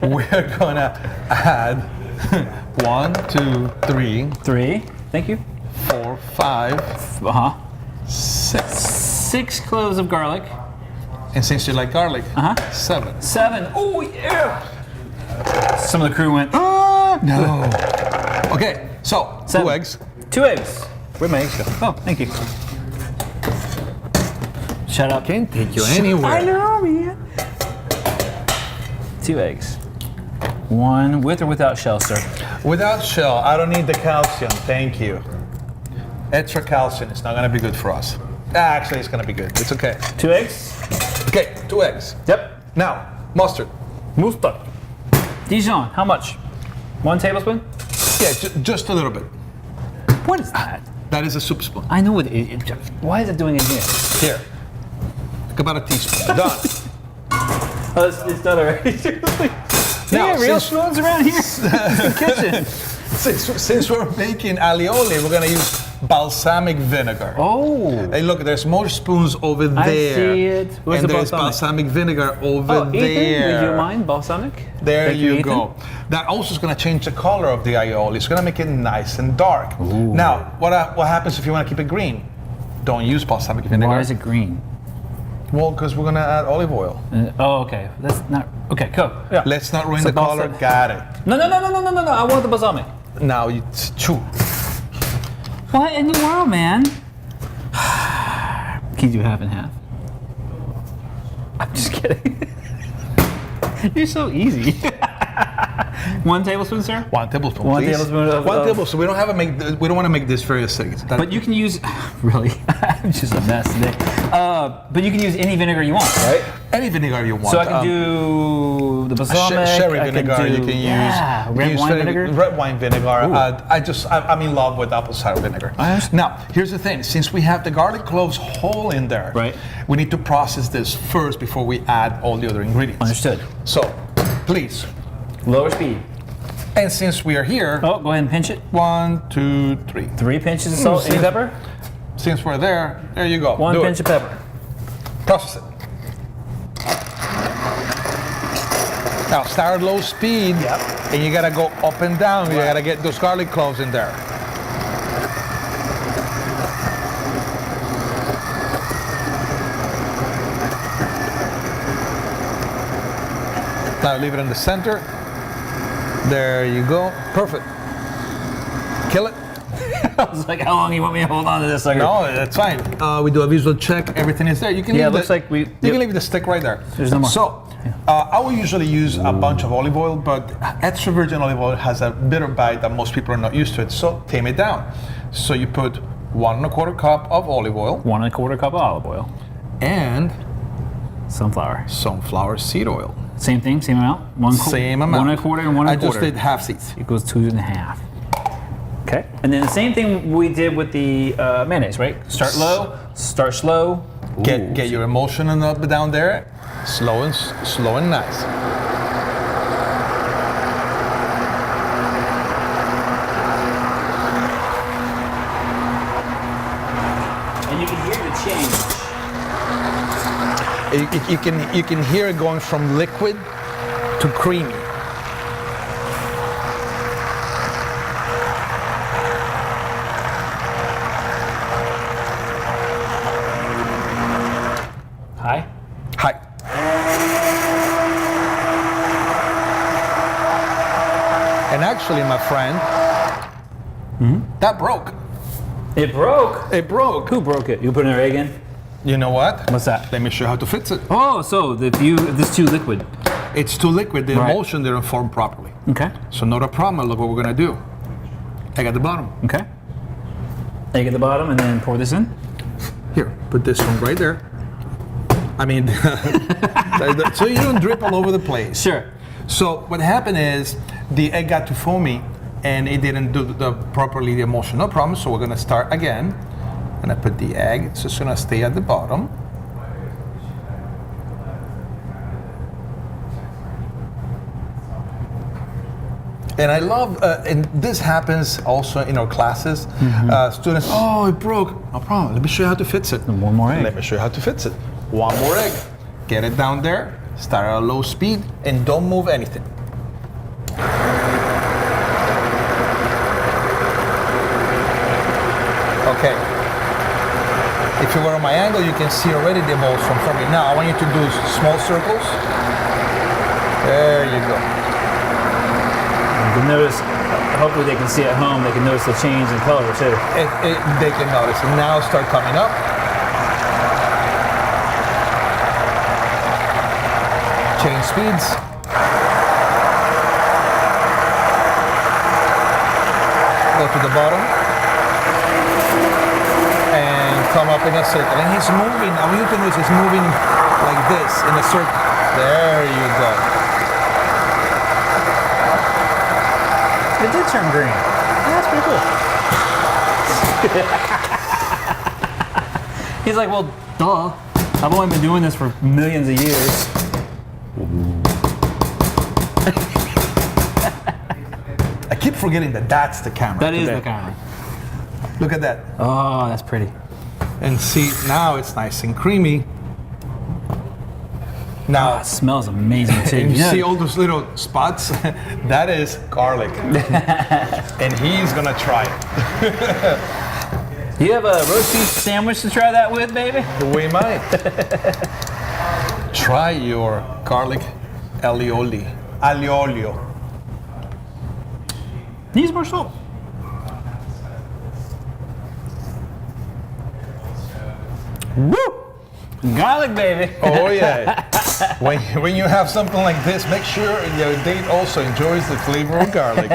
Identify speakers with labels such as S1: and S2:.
S1: we're gonna add 1, 2, 3,
S2: 3. Thank you.
S1: 4, 5, 6.
S2: 6 cloves of garlic.
S1: And since you like garlic, 7.
S2: 7. Oh yeah. Some of the crew went, ah!
S1: No. Okay, so
S2: 7.
S1: 2 eggs.
S2: 2 eggs.
S1: Where'd my eggs go?
S2: Oh, thank you. Shut up.
S1: Can't take you anywhere.
S2: I know, man. 2 eggs. 1 with or without shell, sir?
S1: Without shell, I don't need the calcium, thank you. Extra calcium is not gonna be good for us. Actually, it's gonna be good, it's okay.
S2: 2 eggs?
S1: Okay, 2 eggs.
S2: Yep.
S1: Now, mustard.
S2: Mustard. Dijon, how much? 1 tablespoon?
S1: Yeah, just a little bit.
S2: What is that?
S1: That is a soup spoon.
S2: I know why is it doing it here?
S1: Here. Think about a teaspoon. Done.
S2: Oh, it's done already. Seriously.
S1: Now,
S2: Yeah, real spoons around here in the kitchen.
S1: Since we're making aioli, we're gonna use balsamic vinegar.
S2: Oh.
S1: Hey, look, there's more spoons over there.
S2: I see it. Where's
S1: and
S2: the
S1: there's
S2: balsamic?
S1: balsamic vinegar over
S2: Oh,
S1: there.
S2: Ethan, would you mind balsamic?
S1: There
S2: Thank
S1: you
S2: Ethan.
S1: go. That also is going to change the color of the aioli. It's going to make it nice and dark.
S2: Ooh.
S1: Now, what happens if you want to keep it green? Don't use balsamic vinegar.
S2: Why is it green?
S1: Well, because we're going to add olive oil.
S2: Oh, okay. That's not okay. Go. Yeah.
S1: Let's not ruin
S2: So
S1: the color. Got it.
S2: No. I want the balsamic.
S1: Now it's 2.
S2: What in the world, man? Can you do half and half? I'm just kidding. You're so easy. 1 tablespoon, sir?
S1: 1 tablespoon.
S2: 1
S1: please.
S2: tablespoon of
S1: 1 tablespoon. We don't want to make this very acidic.
S2: But you can use, really, I'm just a mess today. But you can use any vinegar you want, right?
S1: Any vinegar you want.
S2: So I can do the balsamic.
S1: Sherry vinegar. You can use.
S2: Red wine vinegar.
S1: Red wine vinegar. I'm in love with apple cider vinegar. Now, here's the thing. Since we have the garlic cloves whole in there,
S2: right,
S1: we need to process this first before we add all the other ingredients.
S2: Understood.
S1: So, please.
S2: Lower speed.
S1: And since we are here,
S2: go ahead and pinch it.
S1: 1, 2, 3.
S2: 3 pinches of salt and pepper.
S1: Since we're there you go.
S2: 1 pinch of pepper.
S1: Process it. Now start at low speed, and you gotta go up and down. You gotta get those garlic cloves in there. Now leave it in the center. There you go. Perfect. Kill it.
S2: I was like, how long do you want me to hold on to this sucker?
S1: No, that's fine. We do a visual check. Everything is there. You can
S2: it
S1: leave
S2: looks like we.
S1: You can leave the stick right there.
S2: There's no more.
S1: So, I will usually use a bunch of olive oil, but extra virgin olive oil has a bitter bite that most people are not used to it. So tame it down. So you put 1 1/4 cup of olive oil.
S2: 1 1/4 cup of olive oil.
S1: And
S2: sunflower
S1: seed oil.
S2: Same thing, same amount.
S1: Same amount.
S2: 1 1/4 and 1 1/4.
S1: I just did half seeds.
S2: It goes 2 1/2. Okay. And then the same thing we did with the mayonnaise, right? Start low, start slow.
S1: Get your emulsion up down there, slow and nice.
S2: And you can hear the change.
S1: You can hear it going from liquid to creamy.
S2: Hi.
S1: And actually, my friend, that broke.
S2: It broke.
S1: It broke.
S2: Who broke it? You put an egg in?
S1: You know what?
S2: What's that?
S1: Let me show you how to fix it.
S2: Oh, so if this is too liquid.
S1: It's too liquid. The
S2: Right.
S1: emulsion didn't form properly.
S2: Okay.
S1: So not a problem. Look what we're gonna do. Egg at the bottom.
S2: Okay. Egg at the bottom, and then pour this in.
S1: Here, put this one right there. I mean, so you don't drip all over the place.
S2: Sure.
S1: So what happened is the egg got too foamy and it didn't do properly the emulsion. No problem. So we're gonna start again. And I put the egg. It's just gonna stay at the bottom. And I love, and this happens also in our classes. Students, oh, it broke. No problem. Let me show you how to fix it.
S2: And 1 more egg.
S1: Let me show you how to fix it. 1 more egg. Get it down there. Start at a low speed and don't move anything. Okay. If you were on my angle, you can see already the emulsion forming. Now I want you to do small circles. There you go.
S2: You can notice, hopefully they can see at home, they can notice the change in color too.
S1: They can notice it. Now start coming up. Change speeds. Go to the bottom. And come up in a circle. And he's moving. I want you to notice he's moving like this in a circle. There you go.
S2: It did turn green. Yeah, that's pretty cool. He's like, well, duh. I've only been doing this for millions of years.
S1: I keep forgetting that that's the camera.
S2: That is
S1: today.
S2: the camera.
S1: Look at that.
S2: Oh, that's pretty.
S1: And see, now it's nice and creamy. Now,
S2: Oh, it smells amazing too.
S1: and you
S2: Yeah.
S1: see all those little spots? That is garlic. And he's gonna try it.
S2: Do you have a roast beef sandwich to try that with, baby?
S1: We might. Try your garlic aioli. Aiolio.
S2: Needs more salt.
S1: Woo!
S2: Garlic, baby.
S1: Oh yeah. When you have something like this, make sure your date also enjoys the flavor of garlic.